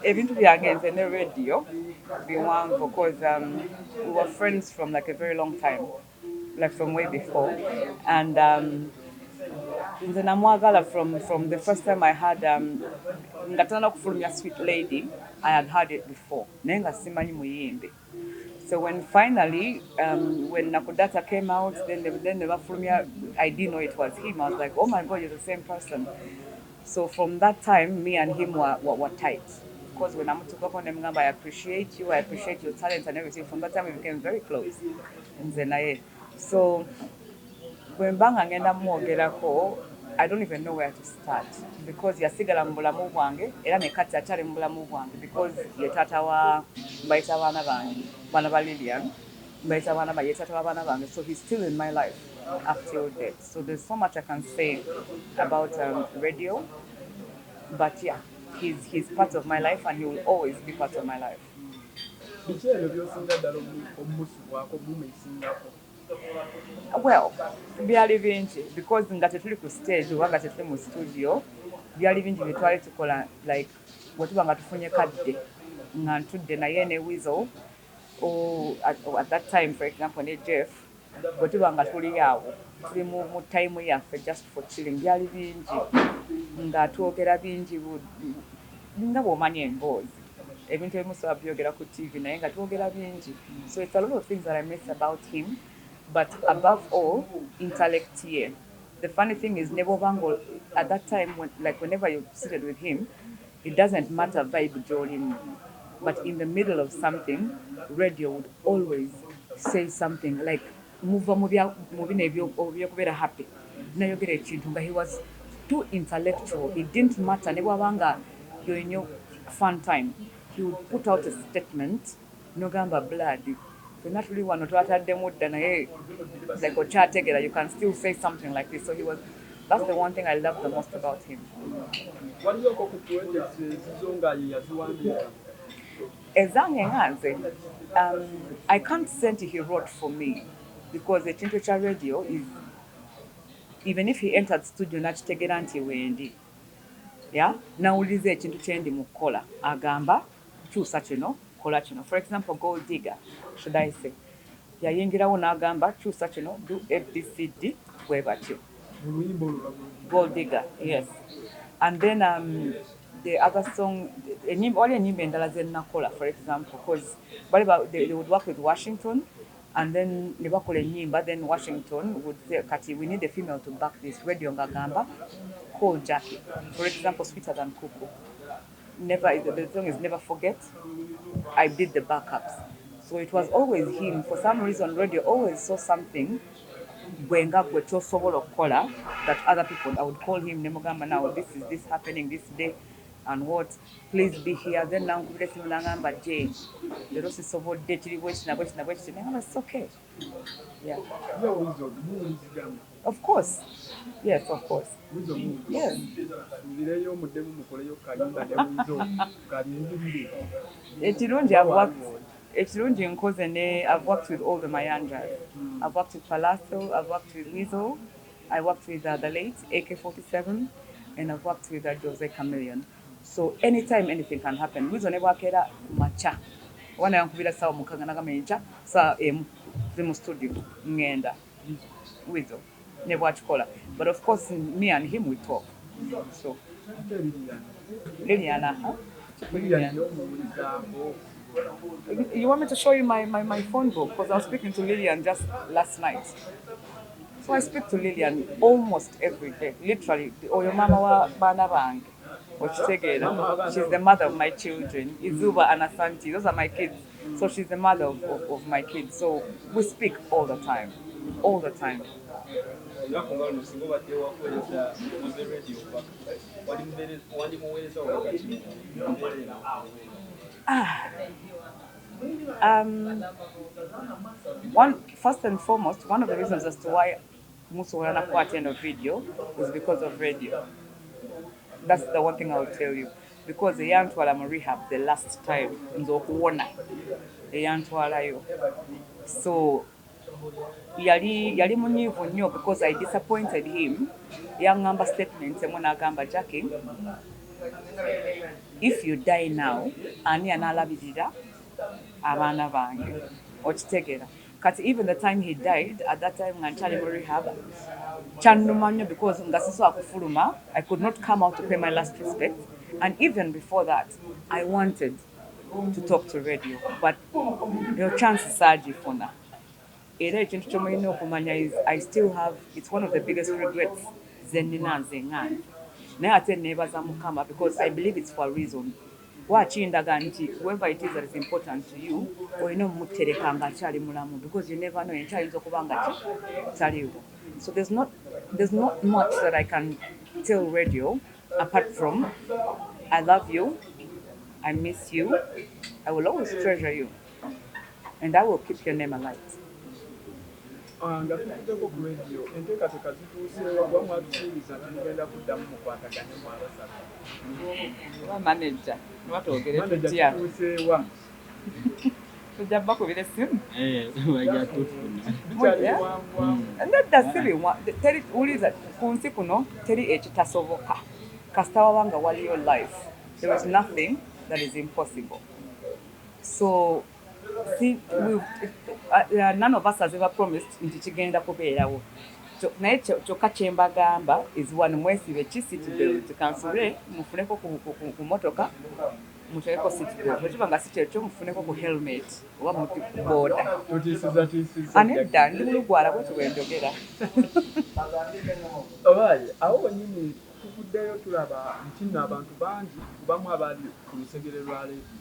ebintu byangenze ne radio biwanvu because we were friends from like a very long time, like from way before, and nze namwagala from the first time I had nga tana kufulumya Sweet Lady. I had heard it before naye nga simanyi muyimbi. So when finally, when Nakudata came out, then the Bafulumia, I didn't know it was him. I was like, oh my God, you're the same person. So from that time, me and him were tight. Because when I'm to go on them, I appreciate you, I appreciate your talent and everything. From that time, we became very close. So when bang agenda mwogerako, I don't even know where to start because yasigala mu bulamu bwange era nekati akyali mu bulamu bwange because ye taata wa mbayita abaana bange bana ba Lillian mbayita abaana ba ye taata wa baana bange, so he's still in my life up till date. So there's so much I can say about radio, but yeah, he's part of my life and he will always be part of my life. Well, byali bingi because nga tetuli ku stage oba nga tetuli mu studio, byali bingi bye twali tukola, like bwe tuba nga tufunye kadde nga ntudde naye ne Weasel at that time, for example, ne Jeff, bwe tuba nga tuli awo tuli mu time yaffe just for chilling, byali bingi nga twogera bingi nga bw'omanya emboozi ebintu ebimu sobola byogera ku TV naye nga twogera bingi. So it's a lot of things that I miss about him. But above all, intellect here. The funny thing is, Nebobango, at that time, whenever you're seated with him, it doesn't matter vibe Jordan. But in the middle of something, radio would always say something like, move happy. But he was too intellectual. It didn't matter. Nebobanga, you're in your fun time. He would put out a statement, Nogamba blood. Not really one or two at them would then like or chat together, you can still say something like this. So that's the one thing I love the most about him. I can't say he wrote for me because the Temperature Radio is, even if he entered studio nachitegera nti wendi, yeah, nawulize ekintu kyendi mukola agamba kyusa kino kola kino. For example, Gold Digger, should I say, yayingirawo n'agamba kyusa kino, do ABCD bwe batyo. Gold Digger, yes. And then the other song, all enyimba endala ze nakola, for example, because they would work with Washington, and then ne bakola enyimba, then Washington would say, kati, we need a female to back this. Radio ngagamba, call Jackie. For example, Sweeter Than Cuckoo. The song is Never Forget. I did the backups. So it was always him. For some reason, radio always saw something that other people, I would call him, Nemogamba, now this is this happening this day, and what, please be here. Then now but Jay, the rest is so what day it's okay. Yeah. Of course. Yes, of course. Yes. I've worked with all the Mayanjas. I've worked with Palazzo, I've worked with Weasel, I worked with the late AK-47, and I've worked with Jose Chameleon. So anytime anything can happen. Weasel never kera macha. Wana yankubira sawa mukanga nagamenja sa mu studio ngenda. Weasel never chikola. But of course me and him we talk. So Liliana, huh? You want me to show you my phone book? Because I was speaking to Lillian just last night. So I speak to Lillian almost every day. Literally, your mama wa bana bange. She's the mother of my children. Izuba and Asante, those are my kids. So she's the mother of my kids. So we speak all the time. All the time. First and foremost, one of the reasons as to why Musu Wana attend a video is because of radio. That's the one thing I will tell you. Because the Yantwala rehab the last time in the Okuona, the Yantwala yo. So yali munyivu nnyo because I disappointed him. Young number statements and when I gamba Jackie. if you die now ani analabirira abaana bange okitegeera kati even the time he died at that time nga nkyali mu rehab kyannuma nnyo because nga sisobola kufuluma I could not come out to pay my last respect and even before that I wanted to talk to radio but your chance saagifuna era ekintu kyomulina okumanya is I still have it's one of the biggest regrets zenina nze ngani naye ate neebaza mukama because I believe it's for a reason wakindaga nti whoever it is that is important to you olina omuttereka nga akyali mulamu because you never know enkyayinza okuba nga taliwo so there's not much that I can tell radio apart from I love you I miss you I will always treasure you and I will keep your name alive. Nga tukuddeko ku radio enteekateeka zituuseewa gwa mwatusuubiza nti mugenda kuddamu mukwataganye mu abasatu manager watwogere tutya tutuuseewa tujja bakubira essimu bajja tufuna nedda teri uliza ku nsi kuno teri ekitasoboka kasita wabanga waliyo life there is nothing that is impossible so see, none of us has ever promised nti kigenda kubeerawo naye kyokka kyembagamba is one mwesibe ki seat belt kansule mufuneko ku motoka muteeko seat belt bwekiba nga si ekyo mufuneko ku helmet oba muti ku booda tutiisiza anedda ndi mulugwala bwekyo bwenjogera obaye awo wenyini tukuddeyo tulaba nti nno abantu bangi kubamu abali ku lusegere lwa leedi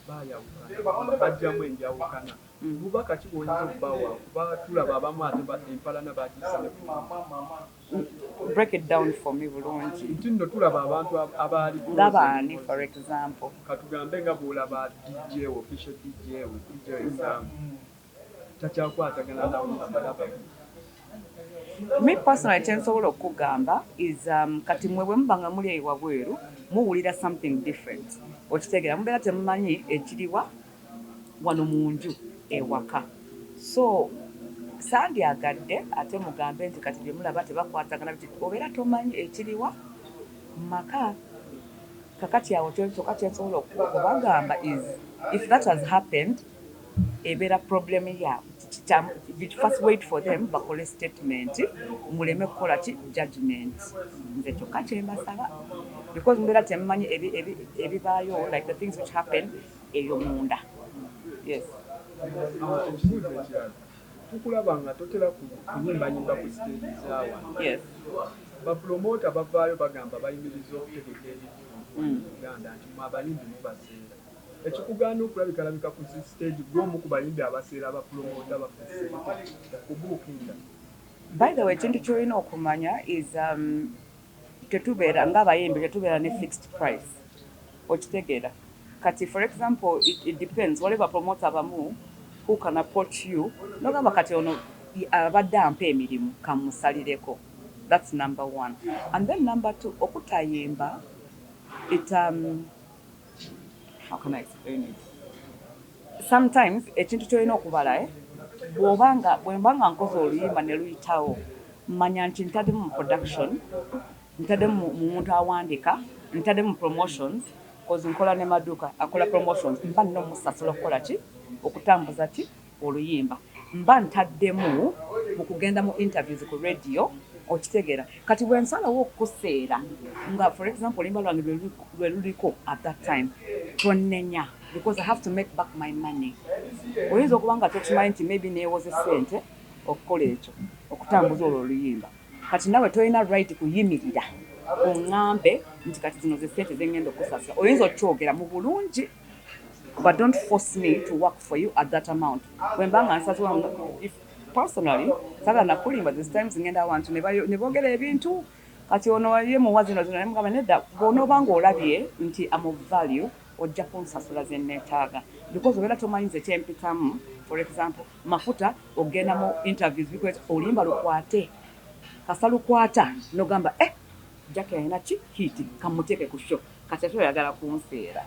bayawukana bajjamu enjawukana bubaka kibonyeza okubawa kuba tulaba abamu ate empalana bagisane break it down for me bulungi nti nno tulaba abantu abaali ngabaani for example katugambe nga bwolaba DJ official DJ exam takyakwatagana nawo abalaba me personally kyensobola okugamba is kati mwe bwe mubanga muli eyo bweru muwulira something different okitegeera mubeera temumanyi ekiriwa wano mu nju ewaka so sandyagadde ate mugambe nti kati bye mulaba tebakwatagana biti obeera tomanyi ekiriwa maka kakati awo kyokka kyensobola okubagamba is if that has happened ebeera problem yaabwe first wait for them bakole statement muleme kukola ki judgment nze kyokka kyembasaba because mubeera temumanyi ebibaayo like the things which happen eyo munda yes ekibuuzo ekirala tukulaba nga totera kunyimbayimba ku stage zaawa yes bapromota bavaayo bagamba bayimiriza okutegeka ebintu uganda nti mwabayimbi mubaseera ekikugaana okulabikalabika ku stage gwomu ku bayimbi abaseera abapromota bakusente kubuukinga by the way ekintu kyolina okumanya is tetubeera ng'abayimbi tetubeera ne fixed price okitegeera kati for example it depends whatever promoter abamu who can approach you nogamba kati ono abadde ampa emirimu kamusalireko that's number one and then number two okutayimba it how can I explain it sometimes ekintu kyolina okubala bwembanga nkoze oluyimba ne luyitawo manya nti ntadde mu production ntadde mu muntu awandika ntadde mu promotions cause nkola ne maduuka akola promotions mba nina omusasula okukola ki okutambuza ki oluyimba mba ntaddemu mu kugenda mu interviews ku radio okitegeera kati bwe nsalawo okukuseera nga for example oluyimba lwange lwe luliko at that time tonnenya because I have to make back my money oyinza okuba nga tokimanyi nti maybe neewoze ssente okukola ekyo okutambuza olwo oluyimba kati nawe tolina right kuyimirira oŋŋambe nti kati zino ze ssente zengenda okusasula oyinza okyogera mu bulungi but don't force me to work for you at that amount bwembanga nsasula if personally saga nakulimba this times ngenda abantu ne boogera ebintu kati ono ye muwazi no zino mugamba nedda bw'onoobanga olabye nti am of value ojja kunsasula ze neetaaga because obeera tomanyi nze kyempitamu for example mafuta ogenda mu interviews because oluyimba lukwate kasa lukwata nogamba jackie alina ki hiti kamuteeke ku show kati ate oyagala kunseera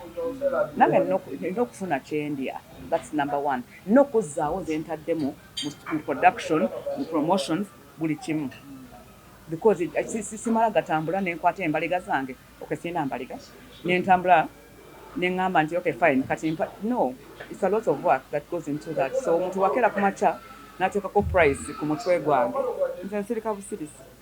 nange nina okufuna kyendya that's number one n'okuzzaawo ze ntaddemu mu production mu promotions buli kimu because simala gatambula nenkwata embaliga zange okesina mbaliga nentambula neŋŋamba nti okay fine kati no, it's a lot of work that goes into that. So omuntu wakeera ku makya n'ateekako price ku mutwe gwange nze nsirika busirisi.